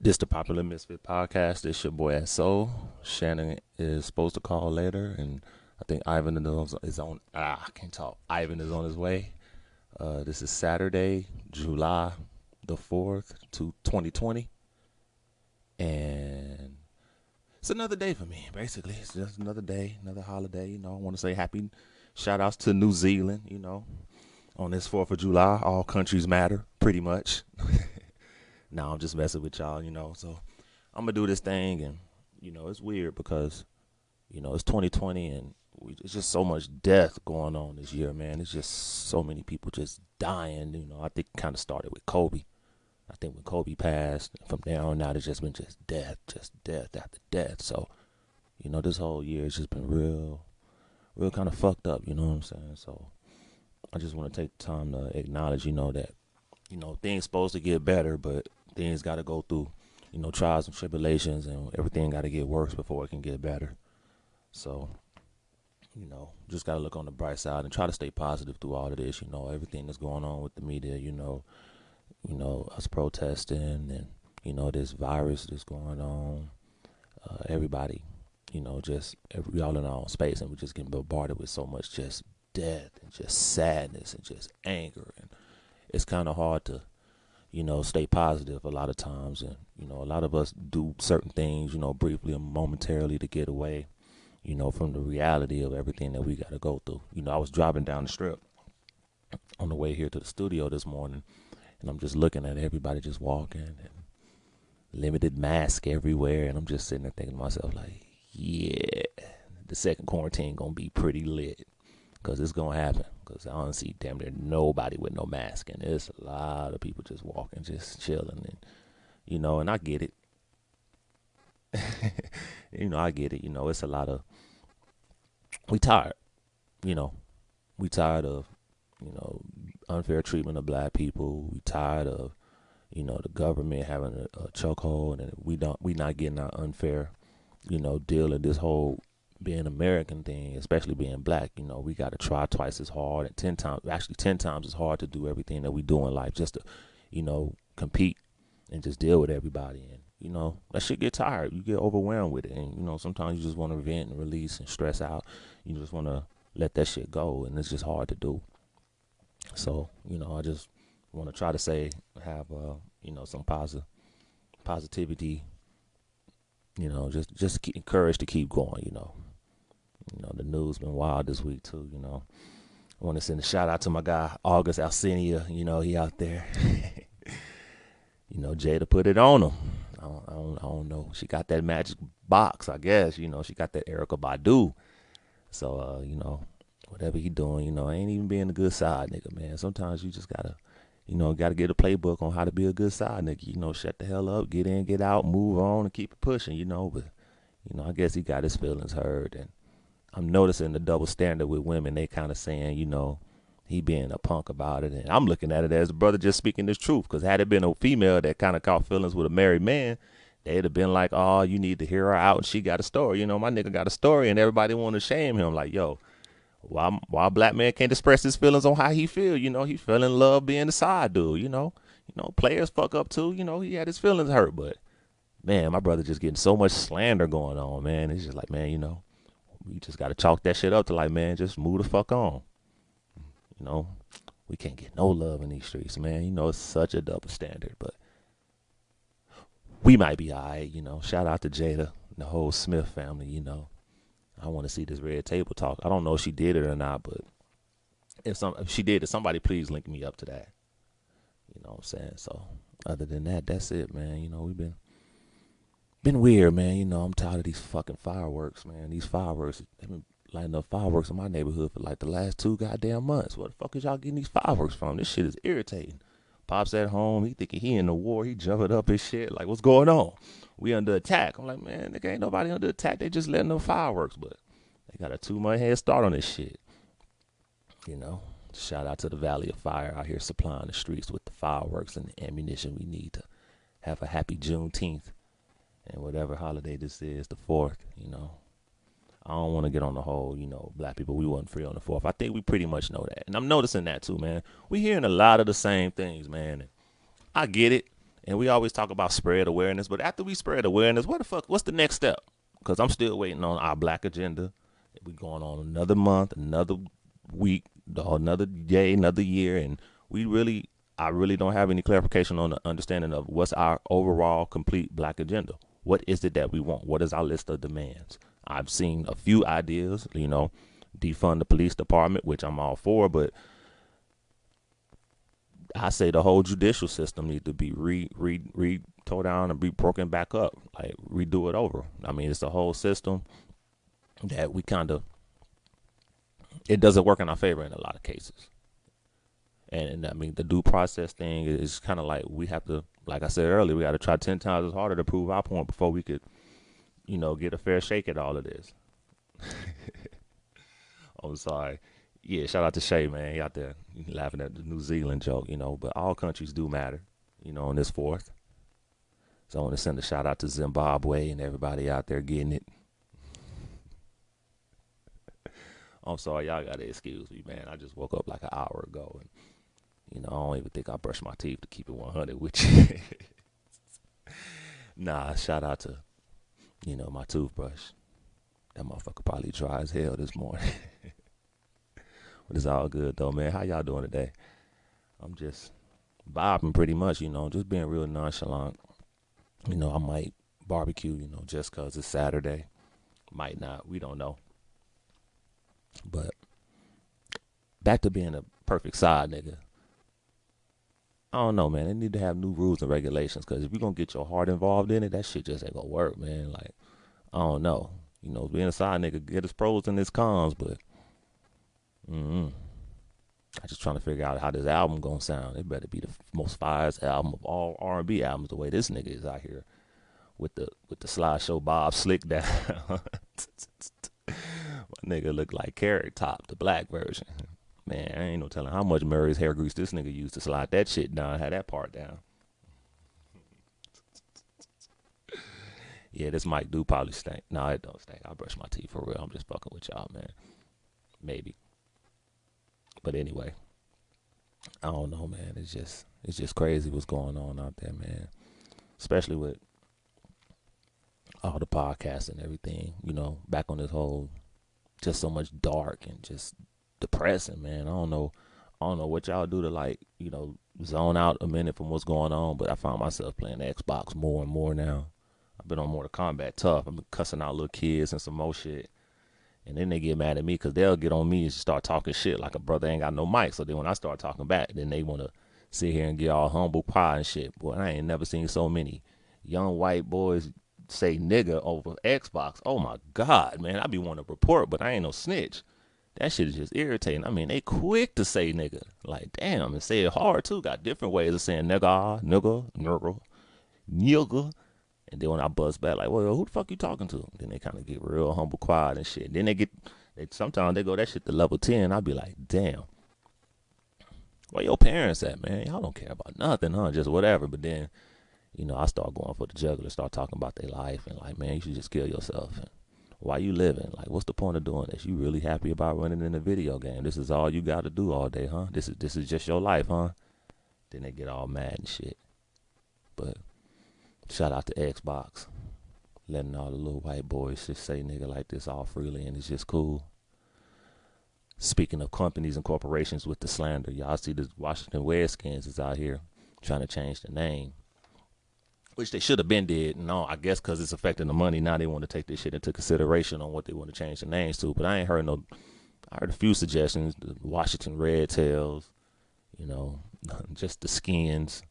This the Popular Misfit Podcast. This your boy SO. Shannon is supposed to call later, and I think Ivan is on. I can't talk. Ivan is on his way. This is Saturday, July the 4th, 2020, and it's another day for me. Basically, it's just another day, another holiday. I want to say happy shout outs to New Zealand. On this 4th of July, all countries matter, pretty much. Now I'm just messing with y'all. So I'm gonna do this thing, and it's weird because it's 2020, and it's just so much death going on this year, man. It's just so many people just dying. I think it kind of started with Kobe. I think when Kobe passed, from there on out, it's just been just death after death. So this whole year has just been real kind of fucked up. You know what I'm saying? So I just want to take the time to acknowledge, that things supposed to get better, but things got to go through, trials and tribulations, and everything got to get worse before it can get better. So, just got to look on the bright side and try to stay positive through all of this. Everything that's going on with the media, us protesting, and, this virus that's going on. Everybody, we all in our own space, and we're just getting bombarded with so much just death and just sadness and just anger, and it's kind of hard to stay positive a lot of times. And a lot of us do certain things briefly and momentarily to get away from the reality of everything that we got to go through. I was driving down the strip on the way here to the studio this morning, and I'm just looking at everybody just walking and limited mask everywhere, and I'm just sitting there thinking to myself, like, yeah, the second quarantine gonna be pretty lit. Because it's going to happen. Because I don't see damn near nobody with no mask. And there's a lot of people just walking, just chilling. And, and I get it. I get it. It's a lot of, we tired. We tired of, unfair treatment of black people. We tired of, the government having a chokehold. And we not getting our unfair, deal in this whole being American thing, especially being black. We got to try twice as hard and 10 times as hard to do everything that we do in life, just to compete and just deal with everybody. And that shit get tired. You get overwhelmed with it, and sometimes you just want to vent and release and stress out. You just want to let that shit go, and it's just hard to do. So I just want to try to have some positivity, just keep encouraged to keep going. The news been wild this week too. I want to send a shout out to my guy August Alcina. He out there. Jada put it on him. I don't know. She got that magic box, I guess. She got that Erica Badu. So whatever he doing, ain't even being a good side nigga, man. Sometimes you just gotta get a playbook on how to be a good side nigga. Shut the hell up, get in, get out, move on, and keep it pushing. But I guess he got his feelings hurt, and I'm noticing the double standard with women. They kind of saying, he being a punk about it. And I'm looking at it as a brother just speaking his truth. Because had it been a female that kind of caught feelings with a married man, they'd have been like, oh, you need to hear her out, and she got a story. My nigga got a story, and everybody want to shame him. Like, yo, why a black man can't express his feelings on how he feel? He fell in love being the side dude, players fuck up too. He had his feelings hurt. But, man, my brother just getting so much slander going on, man. It's just like, man, we just got to chalk that shit up to like, man, just move the fuck on. We can't get no love in these streets, man. It's such a double standard, but we might be all right. Shout out to Jada and the whole Smith family. I want to see this red table talk. I don't know if she did it or not, but if she did it, somebody please link me up to that. You know what I'm saying? So other than that, that's it, man. We've been weird, man. I'm tired of these fucking fireworks, man. These fireworks, they've been lighting up fireworks in my neighborhood for like the last 2 goddamn months. Where the fuck is y'all getting these fireworks from? This shit is irritating. Pops at home, he thinking he in the war, he jumping up his shit. Like, what's going on? We under attack. I'm like, man, nigga, ain't nobody under attack. They just letting them fireworks, but they got a 2-month head start on this shit. Shout out to the Valley of Fire out here supplying the streets with the fireworks and the ammunition we need to have a happy Juneteenth. And whatever holiday this is, the 4th, I don't want to get on the whole, black people, we wasn't free on the 4th. I think we pretty much know that. And I'm noticing that too, man. We hearing a lot of the same things, man. And I get it. And we always talk about spread awareness, but after we spread awareness, what's the next step? Because I'm still waiting on our black agenda. We going on another month, another week, another day, another year, and I really don't have any clarification on the understanding of what's our overall complete black agenda. What is it that we want? What is our list of demands? I've seen a few ideas, defund the police department, which I'm all for, but I say the whole judicial system needs to be tore down and be broken back up, like redo it over. I mean, it's the whole system that we kind of it doesn't work in our favor in a lot of cases. And I mean, the due process thing is kind of like we have to, like I said earlier, we got to try 10 times as harder to prove our point before we could, get a fair shake at all of this. I'm sorry. Yeah, shout out to Shay, man. He out there laughing at the New Zealand joke, but all countries do matter, on this fourth. So I want to send a shout out to Zimbabwe and everybody out there getting it. I'm sorry, y'all gotta excuse me, man. I just woke up like an hour ago, and I don't even think I brushed my teeth to keep it 100 with you. Nah, shout out to my toothbrush. That motherfucker probably dry as hell this morning. But it's all good though, man. How y'all doing today? I'm just vibing pretty much, just being real nonchalant. I might barbecue, just 'cause it's Saturday. Might not. We don't know. But back to being a perfect side nigga. I don't know, man. They need to have new rules and regulations, because if you're going to get your heart involved in it, that shit just ain't going to work, man. Like, I don't know. Being a side nigga get its pros and its cons, but I just trying to figure out how this album going to sound. It better be the most fires album of all R&B albums, the way this nigga is out here with the slideshow Bob Slick down. My nigga look like Carrot Top, the black version. Man, I ain't no telling how much Murray's hair grease this nigga used to slide that shit down, had that part down. Yeah, this mic do probably stink. No, it don't stink. I brush my teeth for real. I'm just fucking with y'all, man. Maybe. But anyway, I don't know, man. It's just crazy what's going on out there, man. Especially with all the podcasts and everything, back on this whole just so much dark and just depressing, man. I don't know what y'all do to, like, zone out a minute from what's going on, but I found myself playing the Xbox more and more now. I've been on Mortal Kombat tough. I've been cussing out little kids and some more shit. And then they get mad at me because they'll get on me and start talking shit like a brother ain't got no mic. So then when I start talking back, then they want to sit here and get all humble pie and shit. Boy, I ain't never seen so many young white boys say nigga over Xbox. Oh my God, man. I be wanting to report, but I ain't no snitch. That shit is just irritating. I mean, they quick to say nigga. Like, damn, and say it hard too. Got different ways of saying nigga, nigga. And then when I buzz back, like, well, who the fuck you talking to? Then they kind of get real humble, quiet and shit. Then sometimes they go that shit to level 10. I be like, damn, where your parents at, man? Y'all don't care about nothing, huh? Just whatever. But then, I start going for the juggler, start talking about their life, and like, man, you should just kill yourself. And why you living? Like, what's the point of doing this? You really happy about running in a video game? This is all you got to do all day, huh? This is just your life, huh? Then they get all mad and shit. But shout out to Xbox, letting all the little white boys just say nigga like this all freely, and it's just cool. Speaking of companies and corporations with the slander, y'all see the Washington Redskins is out here trying to change the name, which they should have been did. No, I guess because it's affecting the money. Now they want to take this shit into consideration on what they want to change the names to. But I ain't heard no. I heard a few suggestions. The Washington Red Tails, just the skins,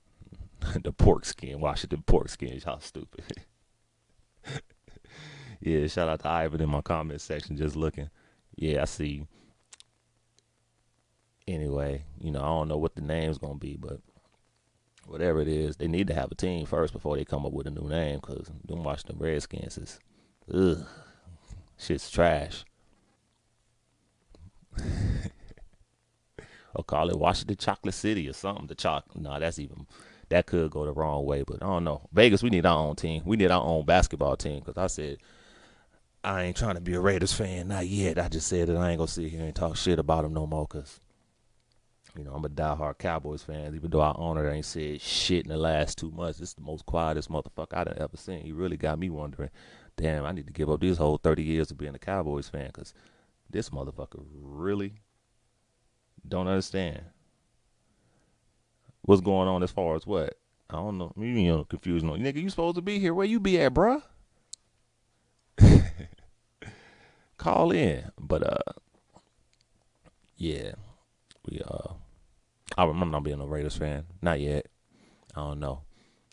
the pork skin, Washington pork skins. Y'all stupid. Yeah, shout out to Ivan in my comment section just looking. Yeah, I see. Anyway, I don't know what the name's gonna be, but whatever it is, they need to have a team first before they come up with a new name, because them Washington Redskins is, shit's trash. Or call it Washington Chocolate City or something. That could go the wrong way, but I don't know. Vegas, we need our own team. We need our own basketball team, because I said I ain't trying to be a Raiders fan, not yet. I just said that I ain't gonna sit here and talk shit about them no more, because You know, I'm a diehard Cowboys fan, even though our owner ain't said shit in the last 2 months. This is the most quietest motherfucker I done ever seen. He really got me wondering, damn, I need to give up this whole 30 years of being a Cowboys fan because this motherfucker really don't understand what's going on as far as what. I don't know. You know, confused. Nigga, you supposed to be here. Where you be at, bruh? Call in. But yeah, we I remember not being a Raiders fan. Not yet. I don't know.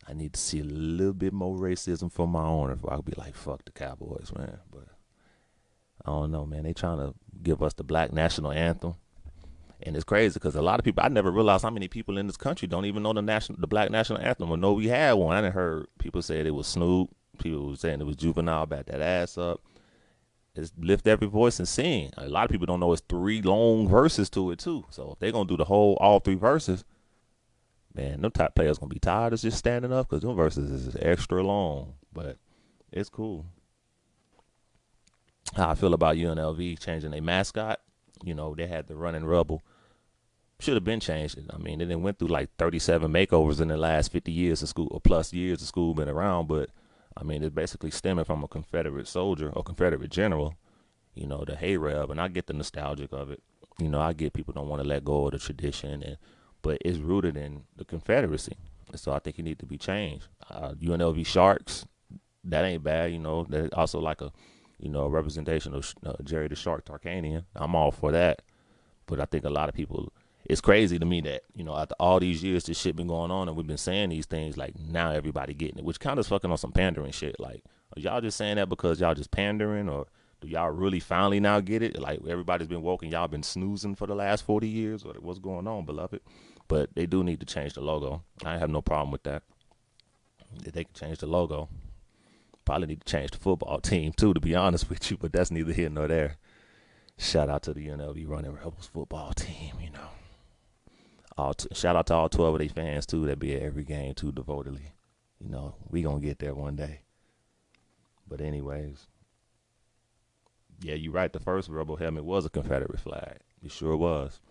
I need to see a little bit more racism from my owner before I could be like, fuck the Cowboys, man. But I don't know, man. They trying to give us the black national anthem. And it's crazy because a lot of people, I never realized how many people in this country don't even know the black national anthem or know we had one. I didn't heard people say it was Snoop. People were saying it was Juvenile, back that ass up. It's lift every voice and sing. A lot of people don't know it's 3 long verses to it too. So if they're gonna do all 3 verses, man, them top players gonna be tired of just standing up because them verses is extra long. But it's cool. How I feel about UNLV changing their mascot. You know, they had the running rebel. Should have been changed. I mean, they done went through like 37 makeovers in the last 50 years of school, or plus years of school been around. But I mean, it's basically stemming from a Confederate soldier or Confederate general. You know, the Hay Reb, and I get the nostalgic of it. You know, I get people don't want to let go of the tradition, but it's rooted in the Confederacy. So I think it needs to be changed. UNLV Sharks, that ain't bad. You know, they're also like a, you know, a representation of Jerry the Shark Tarkanian. I'm all for that. But I think a lot of people, it's crazy to me that, you know, after all these years this shit been going on and we've been saying these things, like now everybody getting it, which kind of fucking on some pandering shit. Like, are y'all just saying that because y'all just pandering, or do y'all really finally now get it? Like everybody's been woke and y'all been snoozing for the last 40 years, or what's going on, beloved? But they do need to change the logo. I have no problem with that. If they can change the logo. Probably need to change the football team too, to be honest with you, but that's neither here nor there. Shout out to the UNLV Running Rebels football team, you know. Shout out to all 12 of their fans too that be at every game too devotedly. You know, we gonna get there one day. But anyways, yeah, you right. The first Rebel helmet was a Confederate flag. It sure was.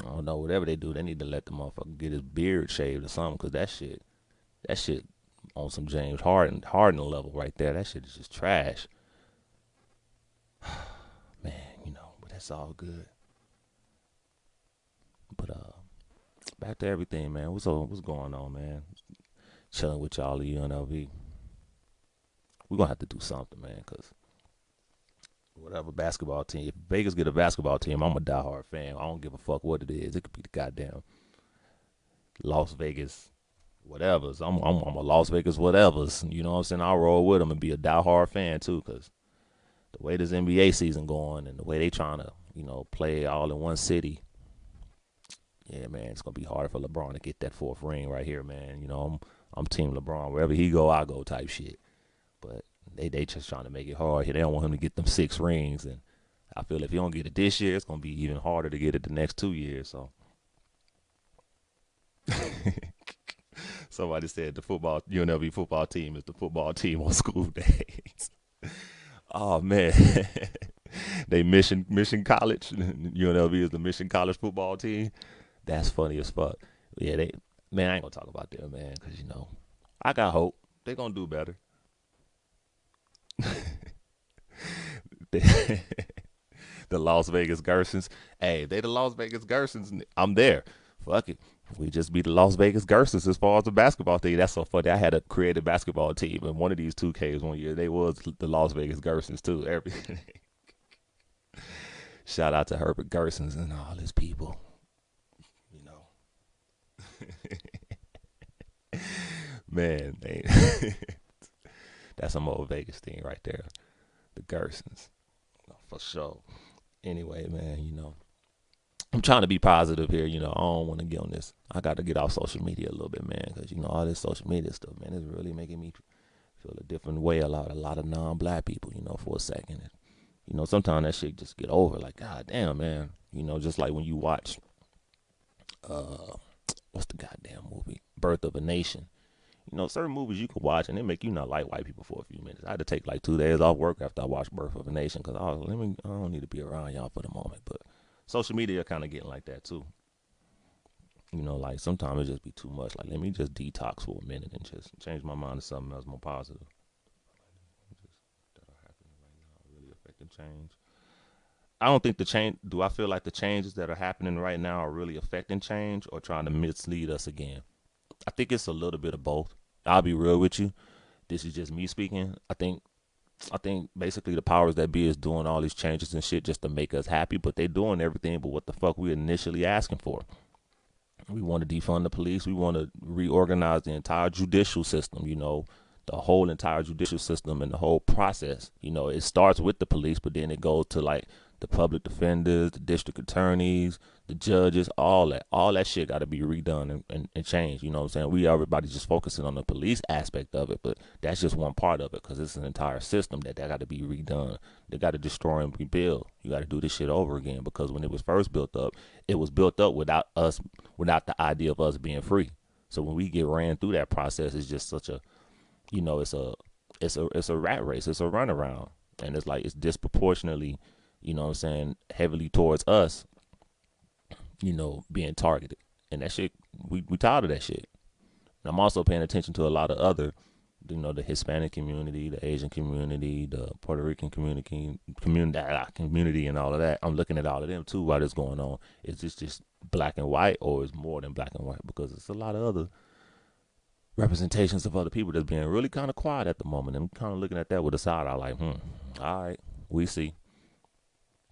I don't know. Whatever they do, they need to let the motherfucker get his beard shaved or something, cause that shit on some James Harden level right there. That shit is just trash. Man, you know, but that's all good. But back to everything, man. What's going on, man? Chilling with y'all at UNLV. We're gonna have to do something, man, cause whatever basketball team, if Vegas get a basketball team, I'm a diehard fan. I don't give a fuck what it is. It could be the goddamn Las Vegas whatevers. I'm a Las Vegas whatevers. You know what I'm saying? I'll roll with them and be a diehard fan too, cause the way this NBA season going and the way they trying to, you know, play all in one city. Yeah, man, it's gonna be hard for LeBron to get that 4th ring right here, man. You know, I'm Team LeBron. Wherever he go, I go type shit. But they just trying to make it hard. They don't want him to get them 6 rings, and I feel if he don't get it this year, it's gonna be even harder to get it the next 2 years. So somebody said the UNLV football team is the football team on school days. Oh man, they Mission College. UNLV is the Mission College football team. That's funny as fuck. Yeah, man, I ain't gonna talk about them, man, because you know I got hope they gonna do better. the Las Vegas Gersons. Hey, they the Las Vegas Gersons. I'm there. Fuck it. We just be the Las Vegas Gersons as far as the basketball team. That's so funny. I had a creative basketball team, and one of these 2Ks one year, they was the Las Vegas Gersons too. Everything. Shout out to Herbert Gersons and all his people. You know, man, that's some old Vegas thing right there. The Gersons, for sure. Anyway, man, you know, I'm trying to be positive here. You know, I don't want to get on this. I got to get off social media a little bit, man, because you know all this social media stuff, man, is really making me feel a different way. A lot of non-black people, you know, for a second. And, you know, sometimes that shit just get over. Like, god damn, man. You know, just like when you watch, what's the goddamn movie, Birth of a Nation. You know, certain movies you could watch and they make you not like white people for a few minutes. I had to take like 2 days off work after I watched Birth of a Nation because I don't need to be around y'all for the moment. But social media kind of getting like that too. Like sometimes it just be too much. Like let me just detox for a minute and just change my mind to something else more positive. Just that are happening right now really affecting change. I don't think the change. Do I feel like the changes that are happening right now are really affecting change or trying to mislead us again? I think it's a little bit of both. I'll be real with you. This is just me speaking. I think basically the powers that be is doing all these changes and shit just to make us happy, but they doing everything but what the fuck we initially asking for. We want to defund the police. We want to reorganize the entire judicial system. The whole entire judicial system and the whole process. It starts with the police, but then it goes to like the public defenders, the district attorneys, the judges, all that. All that shit got to be redone and changed. You know what I'm saying? Everybody just focusing on the police aspect of it, but that's just one part of it because it's an entire system that got to be redone. They got to destroy and rebuild. You got to do this shit over again because when it was first built up, it was built up without the idea of us being free. So when we get ran through that process, it's just such a it's a rat race. It's a runaround, and it's like it's disproportionately, what I'm saying, heavily towards us, being targeted, and that shit we tired of that shit. And I'm also paying attention to a lot of other, the Hispanic community, the Asian community, the Puerto Rican community, and all of that. I'm looking at all of them too while this going on. Is this just black and white, or is more than black and white? Because it's a lot of other representations of other people that's being really kind of quiet at the moment. I'm kind of looking at that with a side eye, like, all right, we see.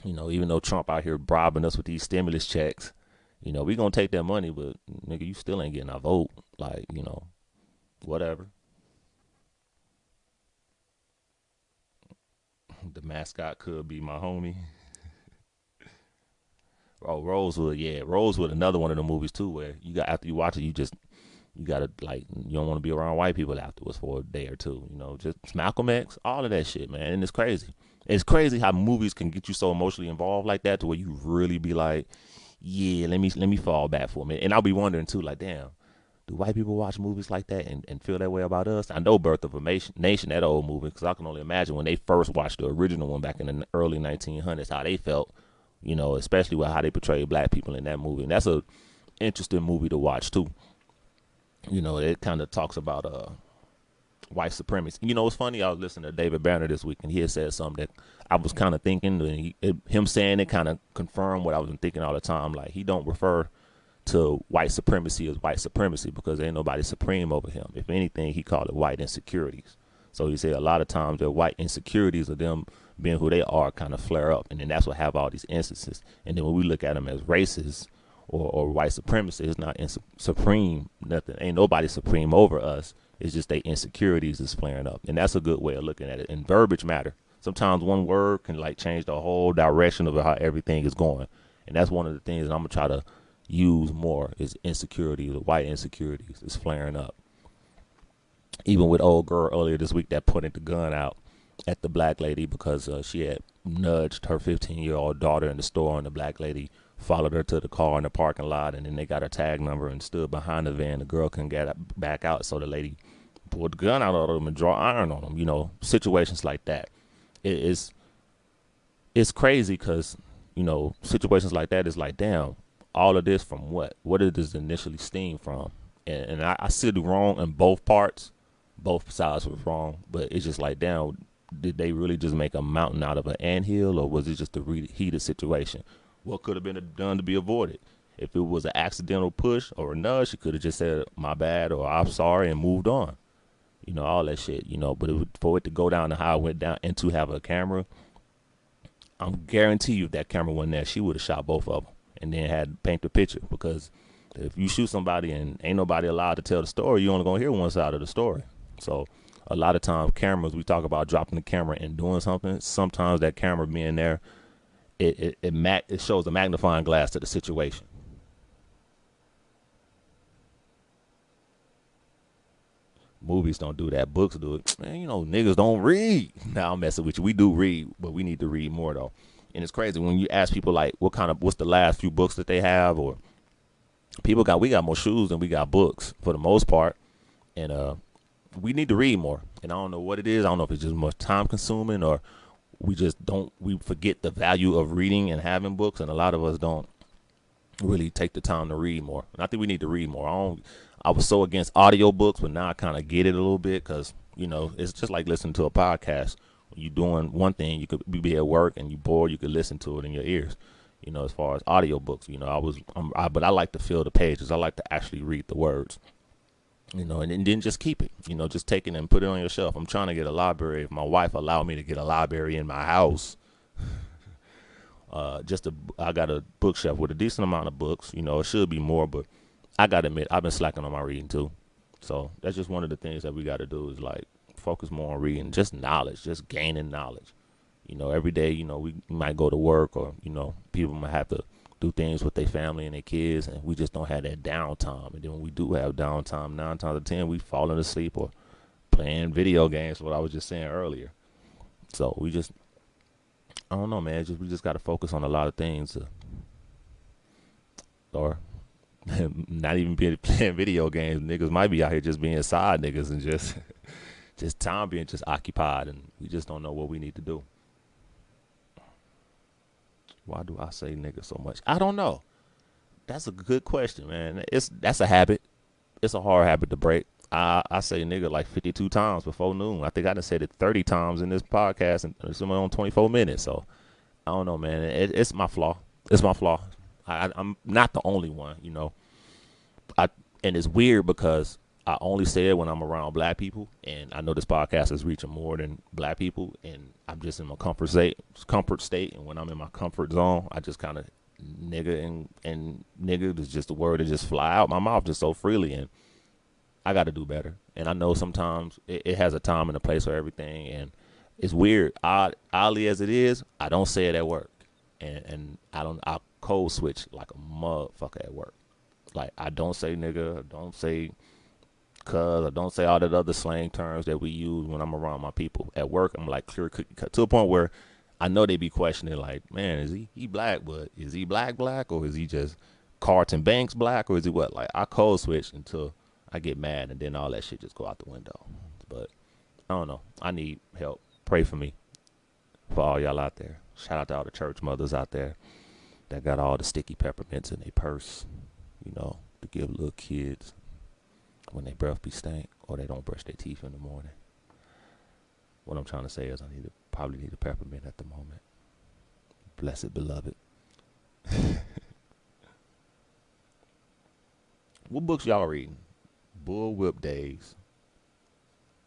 Even though Trump out here bribing us with these stimulus checks, we gonna take that money, but nigga, you still ain't getting our vote. Like, whatever. The mascot could be my homie. Oh, Rosewood, yeah, Rosewood, another one of the movies too, where you got after you watch it, you gotta like you don't want to be around white people afterwards for a day or two. Just Malcolm X, all of that shit, man. And it's crazy. It's crazy how movies can get you so emotionally involved like that to where you really be like, yeah, let me fall back for a minute. And I'll be wondering too, like, damn, do white people watch movies like that and feel that way about us? I know Birth of a Nation, that old movie, because I can only imagine when they first watched the original one back in the early 1900s, how they felt. Especially with how they portrayed black people in that movie. And that's a interesting movie to watch too. It kind of talks about white supremacy. It's funny. I was listening to David Banner this week, and he had said something that I was kind of thinking, and him saying it kind of confirmed what I was thinking all the time. Like he don't refer to white supremacy as white supremacy because ain't nobody supreme over him. If anything, he called it white insecurities. So he said a lot of times their white insecurities of them being who they are kind of flare up, and then that's what have all these instances. And then when we look at them as racists or white supremacy, it's not supreme. Nothing. Ain't nobody supreme over us. It's just they insecurities is flaring up, and that's a good way of looking at it. And verbiage matter. Sometimes one word can like change the whole direction of how everything is going, and that's one of the things that I'm gonna try to use more is insecurity. The white insecurities is flaring up. Even with old girl earlier this week that pointed the gun out at the black lady because she had nudged her 15-year-old daughter in the store, and the black lady followed her to the car in the parking lot, and then they got her tag number and stood behind the van. The girl couldn't get back out, so the lady pulled the gun out of them and draw iron on them. Situations like that. It's crazy because situations like that is like, damn, all of this from what? What did this initially stem from? And I see the wrong in both parts. Both sides were wrong, but it's just like, damn, did they really just make a mountain out of an anthill, or was it just a heated situation? What could have been done to be avoided? If it was an accidental push or a nudge, she could have just said, my bad, or I'm sorry, and moved on. All that shit, but for it to go down to how it went down and to have a camera, I'm guarantee you if that camera wasn't there, she would have shot both of them and then had to paint the picture, because if you shoot somebody and ain't nobody allowed to tell the story, you only going to hear one side of the story. So a lot of times cameras, we talk about dropping the camera and doing something. Sometimes that camera being there, it shows a magnifying glass to the situation. Movies don't do that. Books do it. Man, niggas don't read. Now I'm messing with you. We do read, but we need to read more though. And it's crazy when you ask people like, what's the last few books that they have, or we got more shoes than we got books for the most part, and we need to read more. And I don't know what it is. I don't know if it's just more time consuming, or we forget the value of reading and having books, and a lot of us don't really take the time to read more. And I think we need to read more. I was so against audiobooks, but now I kind of get it a little bit because, it's just like listening to a podcast. When you're doing one thing, you could be at work and you bored, you could listen to it in your ears. As far as audiobooks, but I like to feel the pages. I like to actually read the words, and then just keep it, just take it and put it on your shelf. I'm trying to get a library. If my wife allowed me to get a library in my house, I got a bookshelf with a decent amount of books. It should be more, but I gotta admit I've been slacking on my reading too. So that's just one of the things that we got to do is like focus more on reading, just knowledge, just gaining knowledge. Every day, we might go to work or people might have to do things with their family and their kids, and we just don't have that downtime. And then when we do have downtime, 9 times out of 10, we falling asleep or playing video games. What I was just saying earlier. So I don't know, man. We just got to focus on a lot of things, or not even playing video games. Niggas might be out here just being side niggas and just time being just occupied, and we just don't know what we need to do. Why do I say nigga so much? I don't know. That's a good question, man. That's a habit. It's a hard habit to break. I say nigga like 52 times before noon. I think I done said it 30 times in this podcast, and it's only on 24 minutes. So I don't know, man. It's my flaw. It's my flaw. I'm not the only one, and it's weird because I only say it when I'm around black people, and I know this podcast is reaching more than black people, and I'm just in my comfort state, and when I'm in my comfort zone, I just kind of nigga and nigga is just a word that just fly out my mouth just so freely, and I got to do better. And I know sometimes it has a time and a place for everything, and it's weird. Oddly as it is, I don't say it at work, and I code switch like a motherfucker at work. Like I don't say nigga, I don't say cuz, I don't say all that other slang terms that we use when I'm around my people. At work, I'm like clear cookie cut to a point where I know they be questioning like, man, is he black, but is he black, or is he just Carlton Banks black, or is he what? Like I code switch until I get mad, and then all that shit just go out the window. But I don't know. I need help. Pray for me, for all y'all out there. Shout out to all the church mothers out there that got all the sticky peppermints in their purse, to give little kids when their breath be stank or they don't brush their teeth in the morning. What I'm trying to say is I probably need a peppermint at the moment. Blessed beloved. What books y'all reading? Bullwhip Days.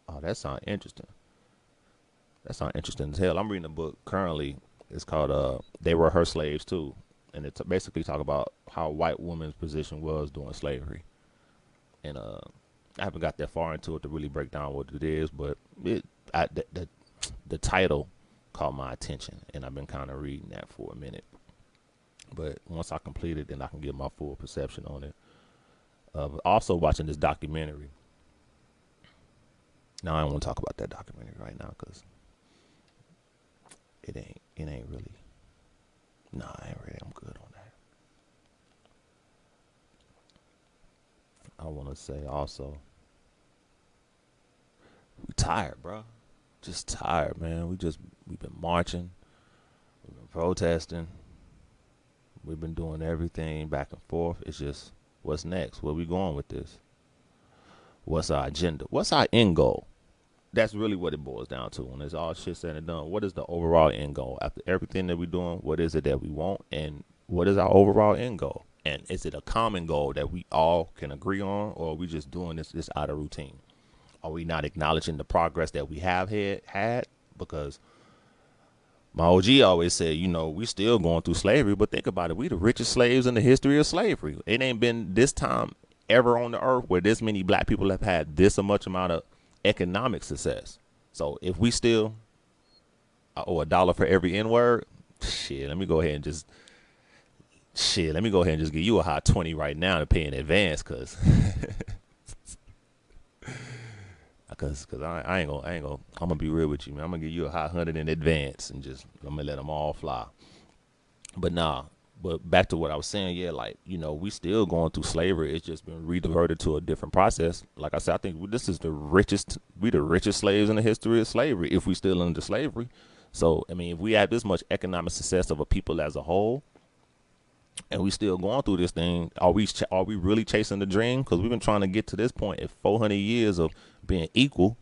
Oh, that sounds interesting. That sounds interesting as hell. I'm reading a book currently. It's called They Were Her Slaves Too. And it basically talk about how white women's position was during slavery. And I haven't got that far into it to really break down what it is, but the title caught my attention, and I've been kind of reading that for a minute. But once I complete it, then I can get my full perception on it. Also watching this documentary. Now I don't want to talk about that documentary right now because it ain't really. Nah, I ain't really. I'm good on that. I want to say also, we tired, bro. Just tired, man. We've been marching, we've been protesting, we've been doing everything back and forth. It's just, what's next? Where we going with this? What's our agenda? What's our end goal? That's really what it boils down to. When it's all shit said and done, what is the overall end goal? After everything that we're doing, what is it that we want? And what is our overall end goal? And is it a common goal that we all can agree on? Or are we just doing this out of routine? Are we not acknowledging the progress that we have had? Because my OG always said, we still going through slavery, but think about it. We the richest slaves in the history of slavery. It ain't been this time ever on the earth where this many black people have had this much amount of economic success. So if we still owe $1 for every N word, let me go ahead and just give you a hot 20 right now to pay in advance, cause I ain't gonna I'm gonna be real with you, man. I'm gonna give you a hot 100 in advance and I'm gonna let them all fly. But back to what I was saying, we still going through slavery. It's just been rediverted to a different process. Like I said, I think this is the richest slaves in the history of slavery, if we still under slavery. So, I mean, if we have this much economic success of a people as a whole, and we still going through this thing. Are we really chasing the dream? Because we've been trying to get to this point in 400 years of being equal.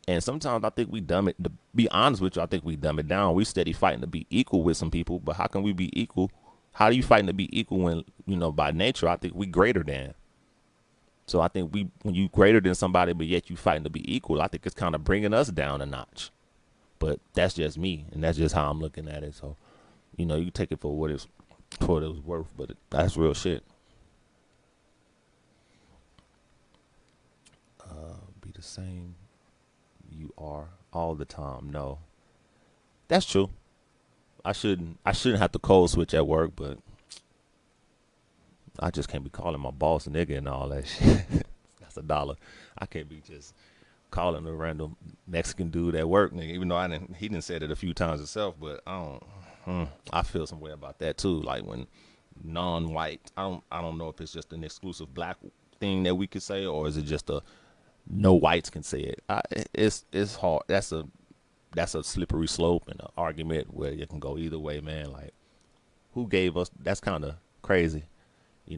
And sometimes I think we dumb it. To be honest with you, I think we dumb it down. We steady fighting to be equal with some people, but how can we be equal? How do you fighting to be equal when by nature I think we greater than? So I think when you greater than somebody, but yet you fighting to be equal, I think it's kind of bringing us down a notch. But that's just me, and that's just how I'm looking at it. So you take it for what it's worth, but that's real shit. Be the same you are all the time. No, that's true. I shouldn't have to code switch at work, but I just can't be calling my boss nigga and all that shit. That's $1. I can't be just calling a random Mexican dude at work, nigga. Even though he didn't said it a few times himself, but I don't. I feel some way about that too. Like when non-white, I don't know if it's just an exclusive black thing that we could say, or is it just a no whites can say it. It's hard. That's a slippery slope and an argument where you can go either way, man. Like who gave us? That's kind of crazy.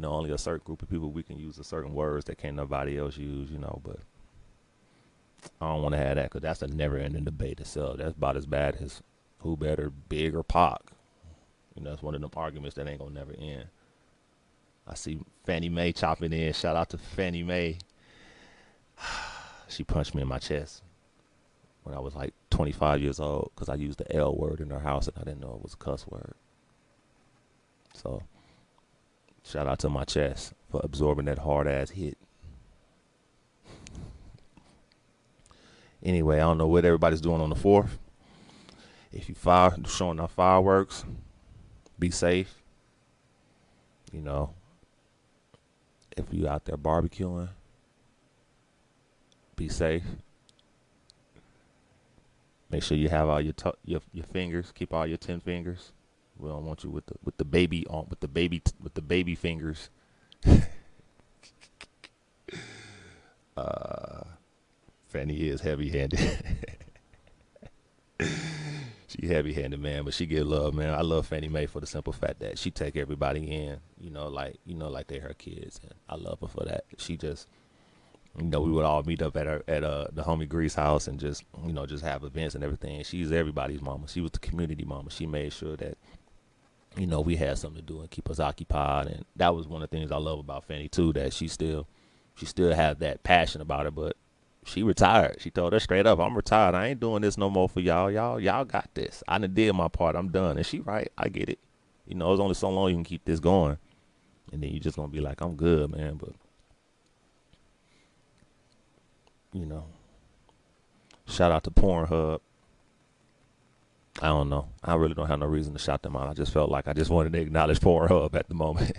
Only a certain group of people we can use a certain words that can't nobody else use. But I don't want to have that because that's a never-ending debate itself. That's about as bad as who better, Big or Pac. That's one of them arguments that ain't gonna never end. I see Fannie Mae chopping in. Shout out to Fannie Mae. She punched me in my chest when I was like 25 years old because I used the L word in her house and I didn't know it was a cuss word. So, shout out to my chest for absorbing that hard ass hit. Anyway, I don't know what everybody's doing on the 4th. If you showing off fireworks, be safe. If you out there barbecuing, be safe. Make sure you have all your fingers. Keep all your 10 fingers. We don't want you with the baby on with the baby fingers. Fanny is heavy handed. She heavy handed, man, but she get love, man. I love Fannie Mae for the simple fact that she take everybody in, like they her kids, and I love her for that. She just, we would all meet up at the homie Grease house and just have events and everything. She's everybody's mama. She was the community mama. She made sure that we had something to do and keep us occupied, and that was one of the things I love about Fanny too. That she still has that passion about it, but she retired. She told us straight up, I'm retired. I ain't doing this no more for y'all. Y'all got this. I done did my part. I'm done. And she right. I get it. It's only so long you can keep this going. And then you just going to be like, I'm good, man. But, shout out to Pornhub. I don't know. I really don't have no reason to shout them out. I just felt like I just wanted to acknowledge Pornhub at the moment.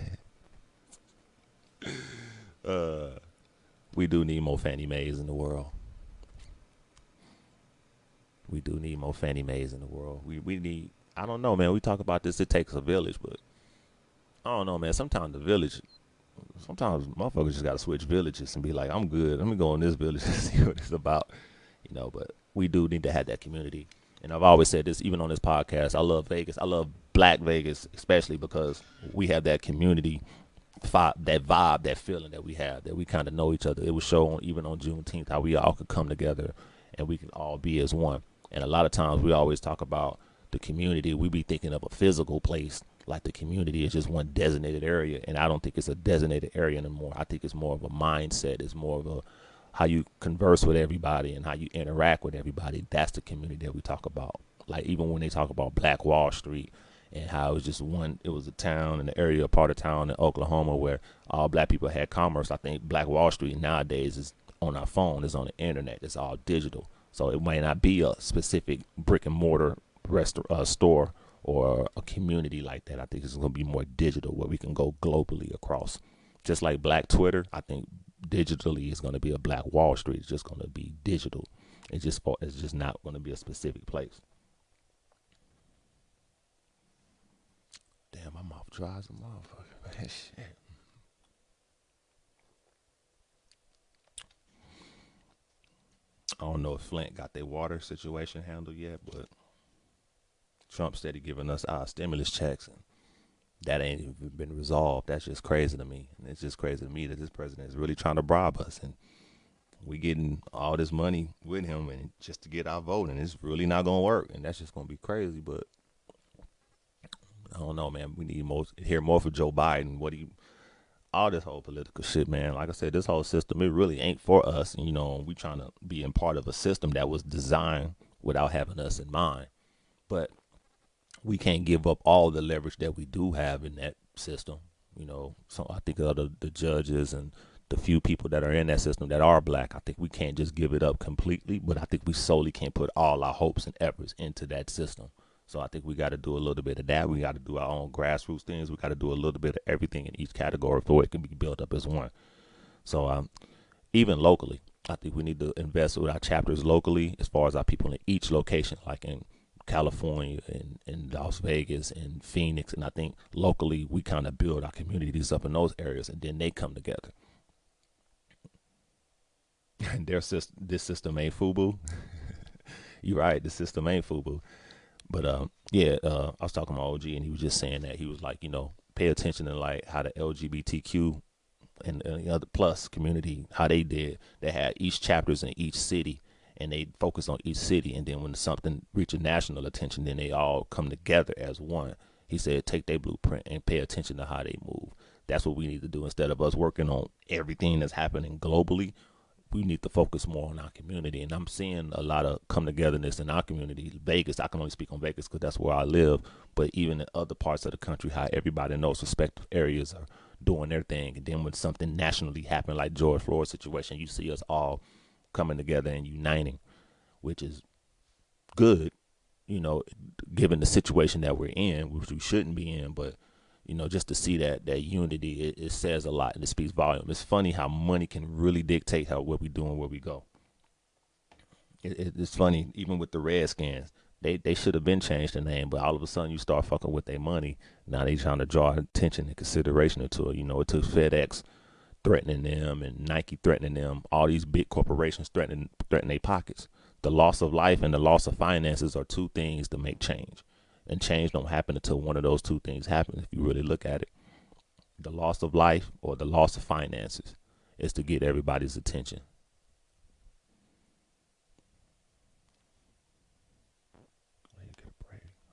We do need more Fannie Mae's in the world. We do need more Fannie Mae's in the world. We need, I don't know, man. We talk about this, it takes a village, but I don't know, man. Sometimes motherfuckers just got to switch villages and be like, I'm good. Let me go in this village and see what it's about. But we do need to have that community. And I've always said this, even on this podcast, I love Vegas. I love Black Vegas, especially because we have that community that vibe, that feeling that we have, that we kind of know each other. It was shown even on Juneteenth how we all could come together and we could all be as one. And a lot of times we always talk about the community. We be thinking of a physical place, like the community is just one designated area. And I don't think it's a designated area anymore. I think it's more of a mindset. It's more of a how you converse with everybody and how you interact with everybody. That's the community that we talk about. Like even when they talk about Black Wall Street, and how it was just it was a town in the area, a part of town in Oklahoma where all black people had commerce. I think Black Wall Street nowadays is on our phone, is on the internet, it's all digital. So it might not be a specific brick and mortar store or a community like that. I think it's going to be more digital where we can go globally across. Just like Black Twitter, I think digitally is going to be a Black Wall Street. It's just going to be digital. It's just not going to be a specific place. Damn, my mouth dry as a motherfucker, man. Shit. I don't know if Flint got their water situation handled yet, but Trump steady giving us our stimulus checks. And That ain't even been resolved. That's just crazy to me. And it's just crazy to me that this president is really trying to bribe us, and we getting all this money with him, and just to get our vote, and it's really not gonna work, and that's just gonna be crazy. But I don't know, man. We need more hear more from Joe Biden. What he all this whole political shit, man. Like I said, this whole system, it really ain't for us. You know, we trying to be in part of a system that was designed without having us in mind. But we can't give up all the leverage that we do have in that system. You know, so I think of the judges and the few people that are in that system that are black. I think we can't just give it up completely, but I think we solely can't put all our hopes and efforts into that system. So I think we got to do a little bit of that. We got to do our own grassroots things. We got to do a little bit of everything in each category so it can be built up as one. So even locally, I think we need to invest with our chapters locally as far as our people in each location, like in California and in Las Vegas and Phoenix. And I think locally we kind of build our communities up in those areas, and then they come together. And this system ain't FUBU. You're right, the system ain't FUBU. But yeah, I was talking to my OG, and he was just saying that he was like, pay attention to like how the LGBTQ and the other plus community, how they did. They had each chapters in each city, and they focus on each city. And then when something reaches national attention, then they all come together as one. He said, take their blueprint and pay attention to how they move. That's what we need to do instead of us working on everything that's happening globally. We need to focus more on our community. And I'm seeing a lot of come togetherness in our community. Vegas, I can only speak on Vegas because that's where I live, but even in other parts of the country, how everybody in those respective areas are doing their thing. And then when something nationally happened, like George Floyd situation, you see us all coming together and uniting, which is good, given the situation that we're in, which we shouldn't be in. But just to see that unity, it says a lot and it speaks volume. It's funny how money can really dictate how what we do and where we go. It's funny, even with the Redskins, they should have been changed the name, but all of a sudden you start fucking with their money. Now they trying to draw attention and consideration to it. It took FedEx threatening them and Nike threatening them. All these big corporations threatening their pockets. The loss of life and the loss of finances are two things to make change. And change don't happen until one of those two things happen, if you really look at it. The loss of life or the loss of finances is to get everybody's attention.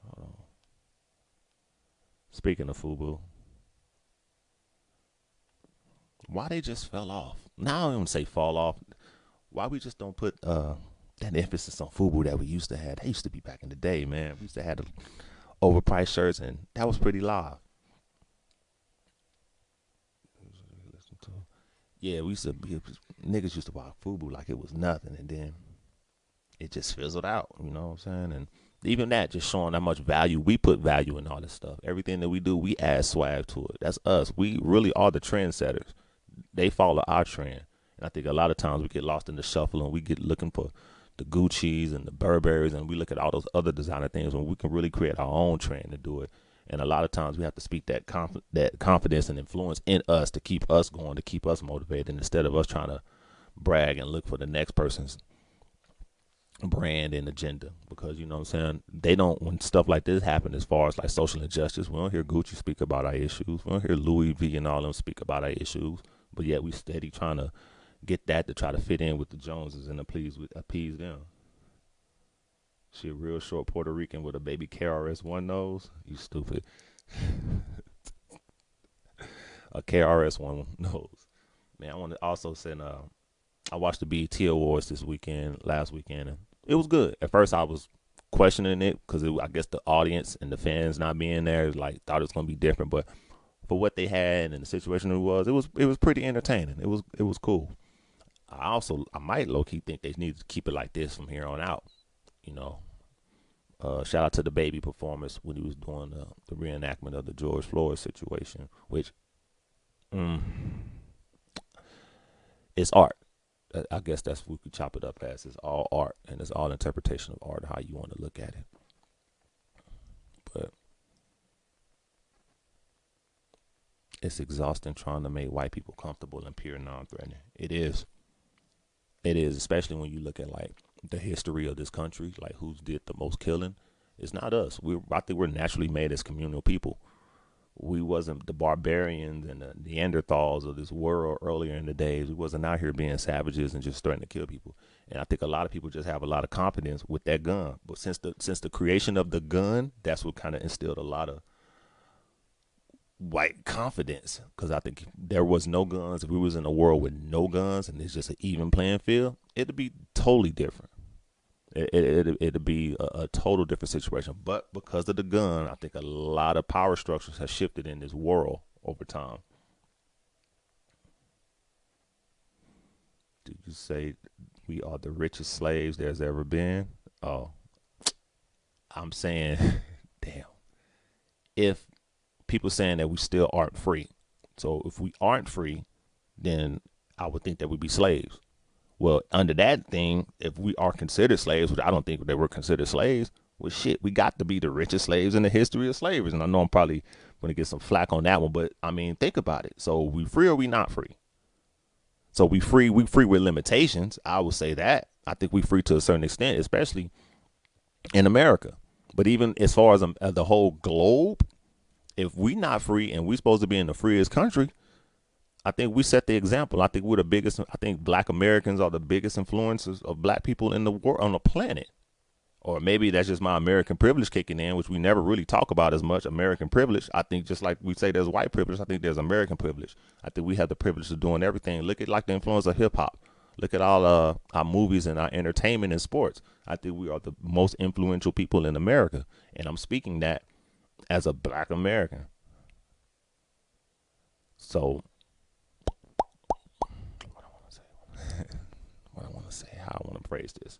Hold on. Speaking of FUBU, why they just fell off? Now I don't say fall off. Why we just don't put that emphasis on FUBU that we used to have? They used to be back in the day, man. We used to have the overpriced shirts, and that was pretty live. Yeah, we used to be, niggas used to buy FUBU like it was nothing, and then it just fizzled out. You know what I'm saying? And even that just showing how much value we put value in all this stuff. Everything that we do, we add swag to it. That's us. We really are the trendsetters. They follow our trend, and I think a lot of times we get lost in the shuffle and we get looking for the Gucci's and the Burberrys, and we look at all those other designer things when we can really create our own trend to do it. And a lot of times we have to speak that confidence and influence in us to keep us going, to keep us motivated, instead of us trying to brag and look for the next person's brand and agenda. Because you know what I'm saying, they don't, when stuff like this happen, as far as like social injustice, we don't hear Gucci speak about our issues. We don't hear Louis V and all them speak about our issues. But yet we steady trying to get that to try to fit in with the Joneses and appease them. She a real short Puerto Rican with a baby KRS-One nose. You stupid. A KRS-One nose. Man, I want to also send. I watched the BET Awards last weekend, and it was good. At first, I was questioning it because I guess the audience and the fans not being there, like, thought it was gonna be different. But for what they had and the situation it was pretty entertaining. It was cool. I might low key think they need to keep it like this from here on out. You know, shout out to the baby performance when he was doing the reenactment of the George Floyd situation, which mm, it's art. I guess that's what we could chop it up as. It's all art, and it's all interpretation of art, how you want to look at it. But it's exhausting trying to make white people comfortable and pure non-threatening. It is. It is, especially when you look at like the history of this country, like who's did the most killing. It's not us. I think we're naturally made as communal people. We wasn't the barbarians and the Neanderthals of this world earlier in the days. We wasn't out here being savages and just starting to kill people. And I think a lot of people just have a lot of confidence with that gun. But since the creation of the gun, that's what kind of instilled a lot of white confidence. Because I think if there was no guns, if we was in a world with no guns and it's just an even playing field, it'd be totally different. It'd be a total different situation. But because of the gun, I think a lot of power structures have shifted in this world over time. Did you say we are the richest slaves there's ever been? Oh, I'm saying, damn. If people saying that we still aren't free, so if we aren't free, then I would think that we'd be slaves. Well, under that thing, if we are considered slaves, which I don't think they were considered slaves, well, shit, we got to be the richest slaves in the history of slavery. And I know I'm probably going to get some flack on that one, but I mean, think about it. So we free or we not free? So we free with limitations. I would say that. I think we free to a certain extent, especially in America. But even as far as the whole globe, if we not free and we supposed to be in the freest country, I think we set the example. I think we're the biggest. I think Black Americans are the biggest influencers of Black people in the world on the planet. Or maybe that's just my American privilege kicking in, which we never really talk about as much. American privilege. I think just like we say there's white privilege, I think there's American privilege. I think we have the privilege of doing everything. Look at like the influence of hip hop. Look at all our movies and our entertainment and sports. I think we are the most influential people in America. And I'm speaking that as a Black American. So what I want to say, what I want to say, how I want to phrase this.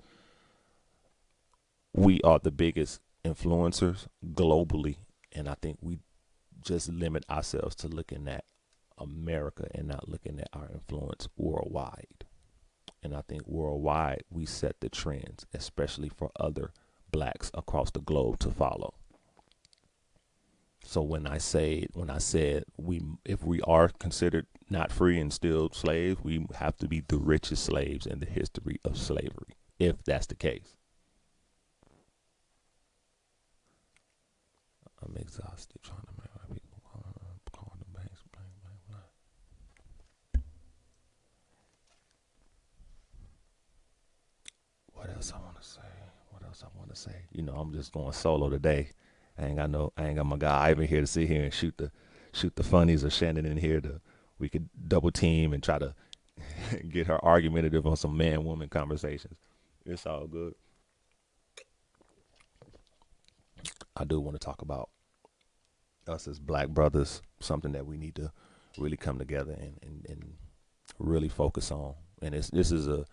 We are the biggest influencers globally, and I think we just limit ourselves to looking at America and not looking at our influence worldwide. And I think worldwide we set the trends, especially for other blacks across the globe to follow. So when I said we if we are considered not free and still slaves, we have to be the richest slaves in the history of slavery, if that's the case. I'm exhausted trying to make my people call the banks. Blank, blank, blank. What else I want to say? What else I want to say? I'm just going solo today. I ain't got my guy Ivan here to sit here and shoot the funnies or Shannon in here to we could double team and try to get her argumentative on some man woman conversations. It's all good. I do want to talk about us as black brothers, something that we need to really come together and really focus on. And this is a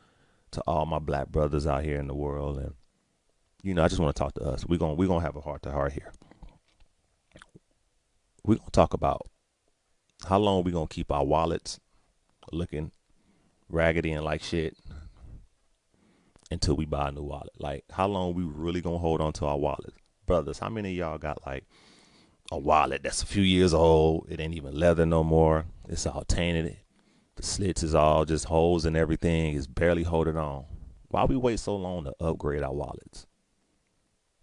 to all my black brothers out here in the world. And I just want to talk to us. We're gonna have a heart to heart here. We're gonna talk about how long we gonna keep our wallets looking raggedy and like shit until we buy a new wallet. Like how long we really gonna hold on to our wallets. Brothers, how many of y'all got like a wallet that's a few years old? It ain't even leather no more. It's all tainted. The slits is all just holes and everything. It's barely holding on. Why we wait so long to upgrade our wallets?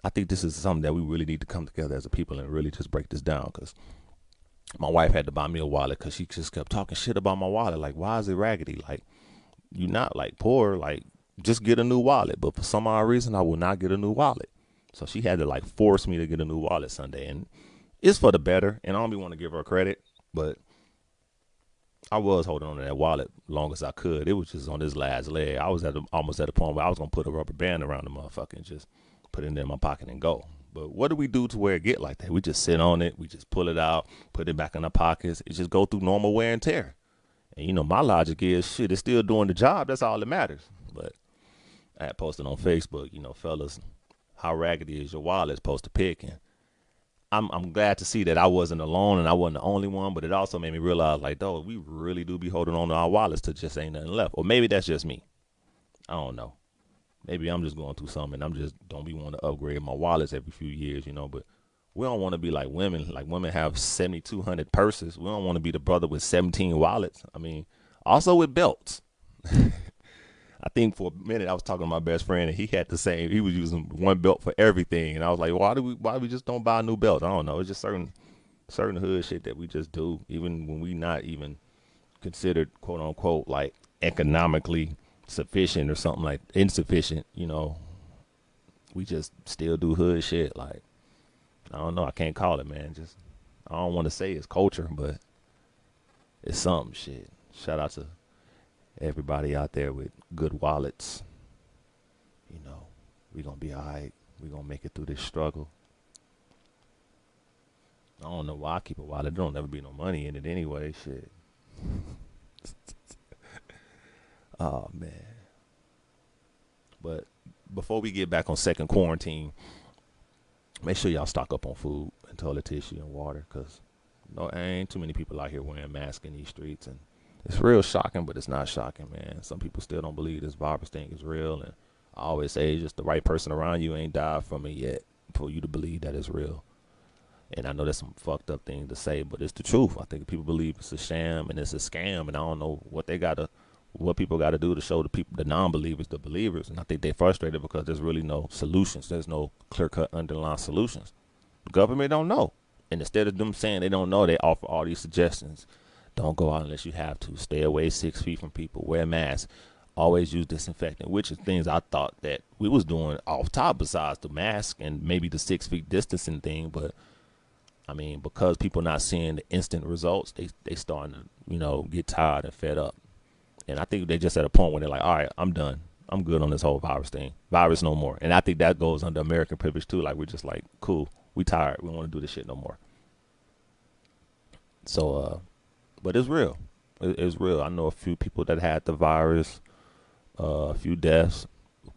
I think this is something that we really need to come together as a people and really just break this down. Because my wife had to buy me a wallet because she just kept talking shit about my wallet. Like, why is it raggedy? Like, you not like poor. Like, just get a new wallet. But for some odd reason, I will not get a new wallet. So she had to like force me to get a new wallet Sunday. And it's for the better. And I don't even want to give her credit. But I was holding on to that wallet long as I could. It was just on this last leg. I was almost at the point where I was going to put a rubber band around the motherfucker and just put it in my pocket and go. But what do we do to where it get like that? We just sit on it. We just pull it out, put it back in our pockets. It just go through normal wear and tear. And my logic is, shit, it's still doing the job. That's all that matters. But I had posted on Facebook, fellas, how raggedy is your wallet? Supposed to pick. And I'm glad to see that I wasn't alone and I wasn't the only one. But it also made me realize, like, though, we really do be holding on to our wallets to just ain't nothing left. Or maybe that's just me. I don't know. Maybe I'm just going through something and I'm just don't be wanting to upgrade my wallets every few years, But we don't want to be like women. Like women have 7,200 purses. We don't want to be the brother with 17 wallets. I mean, also with belts. I think for a minute I was talking to my best friend and he had the same. He was using one belt for everything, and I was like, why do we just don't buy a new belt? I don't know. It's just certain hood shit that we just do, even when we not even considered quote unquote like economically sufficient or something like insufficient. We just still do hood shit. Like I don't know, I can't call it, man. Just I don't want to say it's culture, but it's something shit. Shout out to everybody out there with good wallets. We gonna be alright. We gonna make it through this struggle. I don't know why I keep a wallet. There don't never be no money in it anyway. Shit. Oh man. But before we get back on second quarantine, make sure y'all stock up on food and toilet tissue and water, cause no, ain't too many people out here wearing masks in these streets, and it's real shocking, but it's not shocking, man. Some people still don't believe this virus thing is real, and I always say just the right person around you ain't died from it yet for you to believe that it's real. And I know that's some fucked up thing to say, but it's the truth. I think people believe it's a sham and it's a scam, and I don't know what people gotta do to show the people, the non-believers, the believers. And I think they frustrated because there's really no solutions. There's no clear-cut underlying solutions. The government don't know, and instead of them saying they don't know, they offer all these suggestions. Don't go out unless you have to. Stay away 6 feet from people. Wear masks. Always use disinfectant, which is things I thought that we was doing off top besides the mask and maybe the 6 feet distancing thing, but I mean, because people not seeing the instant results, they starting to, get tired and fed up. And I think they just at a point where they're like, all right, I'm done. I'm good on this whole virus thing. Virus no more. And I think that goes under American privilege too. Like, we're just like, cool. We tired. We don't want to do this shit no more. So, but it's real. It's real. I know a few people that had the virus, a few deaths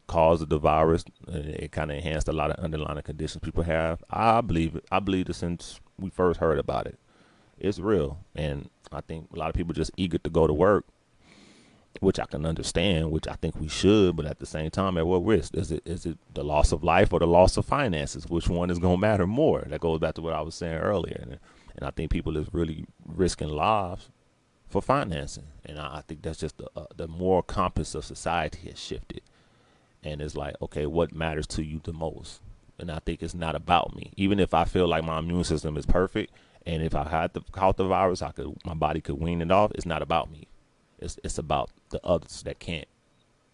caused of the virus. And it kind of enhanced a lot of underlying conditions people have. I believe it. I believe it since we first heard about it. It's real. And I think a lot of people just eager to go to work, which I can understand, which I think we should, but at the same time, at what risk? Is it the loss of life or the loss of finances? Which one is going to matter more? That goes back to what I was saying earlier. And I think people is really risking lives for financing. And I think that's just the moral compass of society has shifted. And it's like, okay, what matters to you the most? And I think it's not about me. Even if I feel like my immune system is perfect, and if I had caught the virus, my body could wean it off. It's not about me. It's about the others that can't.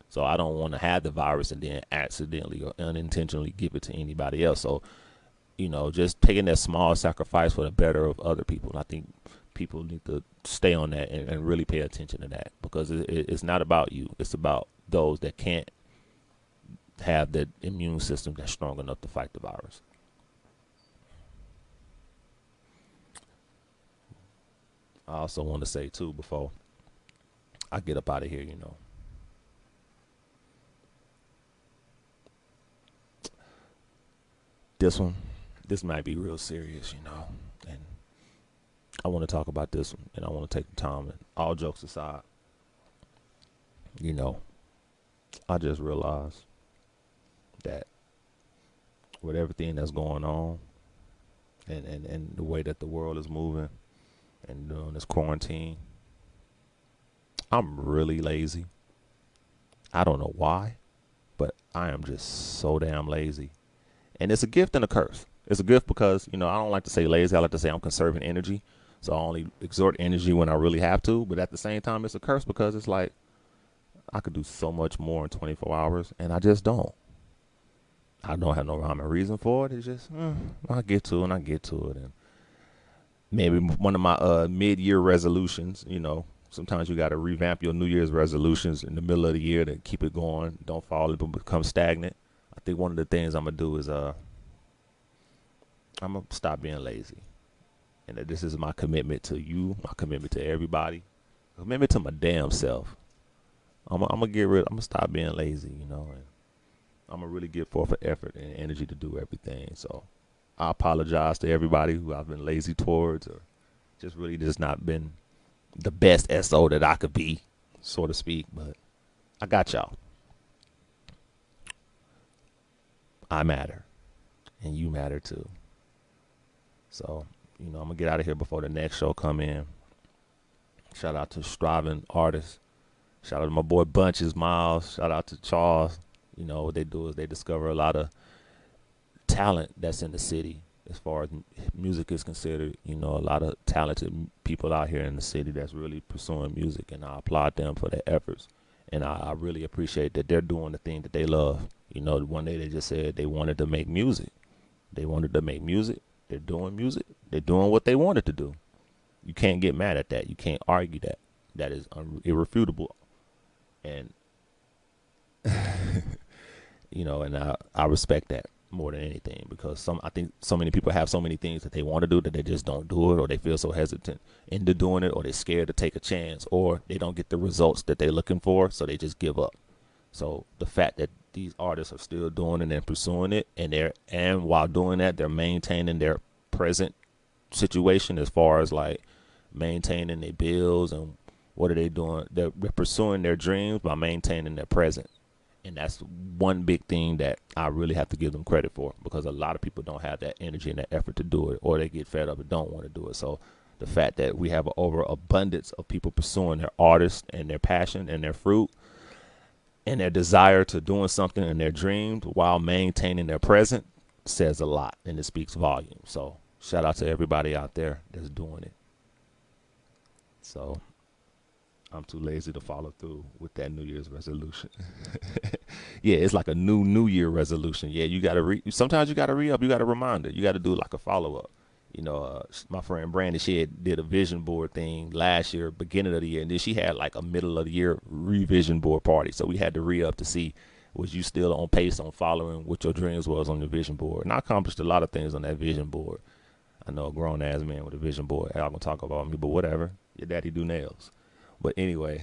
So I don't want to have the virus and then accidentally or unintentionally give it to anybody else. So, just taking that small sacrifice for the better of other people. I think people need to stay on that and really pay attention to that, because it's not about you. It's about those that can't have that immune system that's strong enough to fight the virus. I also want to say too, before I get up out of here, this might be real serious, and I want to talk about this one, and I want to take the time, and all jokes aside, I just realized that with everything that's going on, and the way that the world is moving and during this quarantine, I'm really lazy. I don't know why, but I am just so damn lazy. And it's a gift and a curse. It's a gift because, I don't like to say lazy. I like to say I'm conserving energy. So I only exert energy when I really have to. But at the same time, it's a curse because it's like I could do so much more in 24 hours, and I just don't. I don't have no rhyme or reason for it. It's just, I get to it and I get to it. And maybe one of my mid-year resolutions, sometimes you got to revamp your New Year's resolutions in the middle of the year to keep it going. Don't fall and become stagnant. I think one of the things I'm going to do is I'm going to stop being lazy. And that this is my commitment to you, my commitment to everybody, commitment to my damn self. I'm going to stop being lazy, and I'm going to really give forth an effort and energy to do everything. So I apologize to everybody who I've been lazy towards, or just not been the best SO that I could be, so to speak. But I got y'all. I matter, and you matter too. So, I'm going to get out of here before the next show come in. Shout out to striving artists. Shout out to my boy Bunches, Miles. Shout out to Charles. What they do is they discover a lot of talent that's in the city, as far as music is considered. You know, a lot of talented people out here in the city that's really pursuing music, and I applaud them for their efforts. And I really appreciate that they're doing the thing that they love. You know, one day they just said they wanted to make music. They wanted to make music. They're doing music. They're doing what they wanted to do. You can't get mad at that. You can't argue that. That is irrefutable. And you know, and I respect that more than anything, because I think so many people have so many things that they want to do that they just don't do it, or they feel so hesitant into doing it, or they're scared to take a chance, or they don't get the results that they're looking for, so they just give up. So the fact that these artists are still doing it and pursuing it, and while doing that, they're maintaining their present situation as far as like maintaining their bills, and what are they doing? They're pursuing their dreams by maintaining their present. And that's one big thing that I really have to give them credit for, because a lot of people don't have that energy and that effort to do it, or they get fed up and don't want to do it. So the fact that we have an overabundance of people pursuing their artists and their passion and their fruit and their desire to doing something in their dreams while maintaining their present says a lot, and it speaks volumes. So shout out to everybody out there that's doing it. So I'm too lazy to follow through with that New Year's resolution. Yeah, it's like a New Year resolution. Yeah, you gotta sometimes you gotta re up. You gotta remind it. You gotta do like a follow up. You know, my friend Brandy, did a vision board thing last year, beginning of the year, and then she had like a middle of the year revision board party. So we had to re up to see, was you still on pace on following what your dreams was on your vision board. And I accomplished a lot of things on that vision board. I know a grown ass man with a vision board. I'm gonna talk about me, but whatever. Your daddy do nails. But anyway,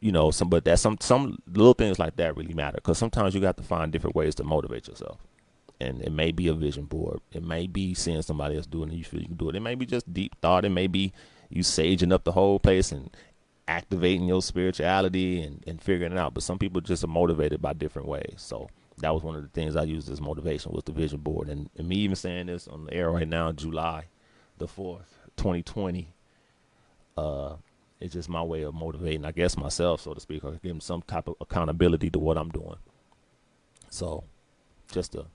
you know, some little things like that really matter, because sometimes you got to find different ways to motivate yourself. And it may be a vision board. It may be seeing somebody else doing it, you feel you can do it. It may be just deep thought. It may be you saging up the whole place and activating your spirituality and figuring it out. But some people just are motivated by different ways. So that was one of the things I used as motivation, was the vision board. And me even saying this on the air right now, July the 4th, 2020, it's just my way of motivating, I guess, myself, so to speak, or giving some type of accountability to what I'm doing. So just to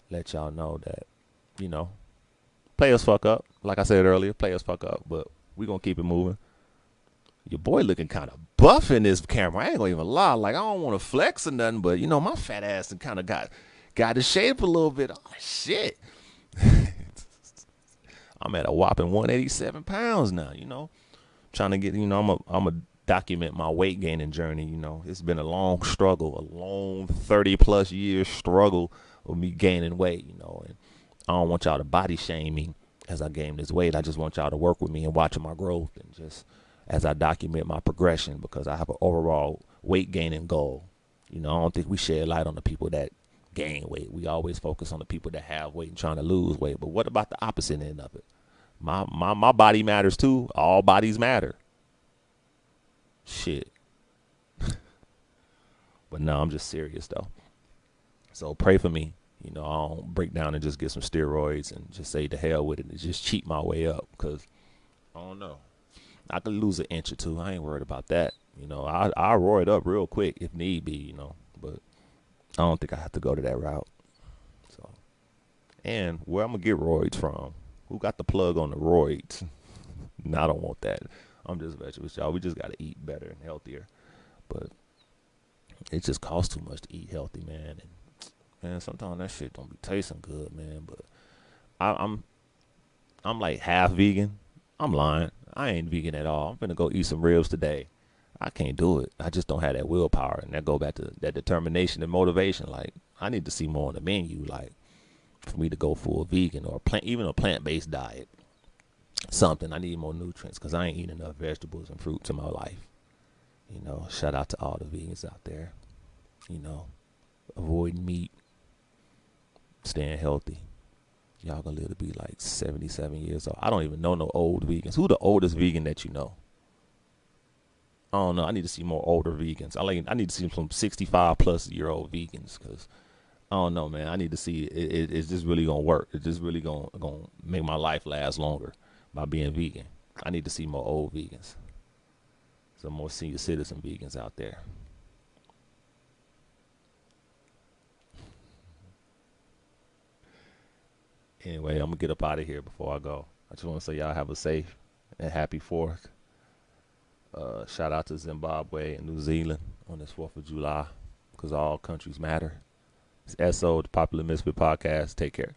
let y'all know that, you know, players fuck up. Like I said earlier, players fuck up, but we gonna keep it moving. Your boy looking kind of buff in this camera. I ain't gonna even lie. Like, I don't want to flex or nothing, but you know, my fat ass kind of got to shape a little bit. Oh shit. I'm at a whopping 187 pounds now. You know, trying to get. You know, I'm a document my weight gaining journey. You know, it's been a long struggle, a long 30+ year struggle with me gaining weight. You know, and I don't want y'all to body shame me as I gain this weight. I just want y'all to work with me and watching my growth, and just as I document my progression, because I have an overall weight gaining goal. You know, I don't think we shed light on the people that gain weight. We always focus on the people that have weight and trying to lose weight. But what about the opposite end of it? My body matters too. All bodies matter. Shit. But no, I'm just serious though. So pray for me. You know, I don't break down and just get some steroids and just say to hell with it and just cheat my way up, because I don't know. I could lose an inch or two. I ain't worried about that. You know, I roar it up real quick if need be, you know. But I don't think I have to go to that route. So, and where I'm going to get roids from? Who got the plug on the roids? No, I don't want that. I'm just messing with y'all. We just got to eat better and healthier. But it just costs too much to eat healthy, man. And man, sometimes that shit don't be tasting good, man. But I'm like half vegan. I'm lying. I ain't vegan at all. I'm finna go eat some ribs today. I can't do it. I just don't have that willpower, and that go back to that determination and motivation. Like, I need to see more on the menu, like for me to go full vegan, or even a plant-based diet. Something. I need more nutrients, because I ain't eating enough vegetables and fruits in my life. You know, shout out to all the vegans out there. You know, avoiding meat, staying healthy. Y'all gonna live to be like 77 years old. I don't even know no old vegans. Who the oldest vegan that you know? I don't know. I need to see more older vegans. I need to see some 65+ year old vegans, because I don't know, man. I need to see it's just really gonna work. It's just really gonna make my life last longer by being vegan. I need to see more old vegans, some more senior citizen vegans out there. Anyway, I'm gonna get up out of here before I go. I just want to say y'all have a safe and happy Fourth. Shout out to Zimbabwe and New Zealand on this 4th of July, because all countries matter. It's SO, the Popular Misfit Podcast. Take care.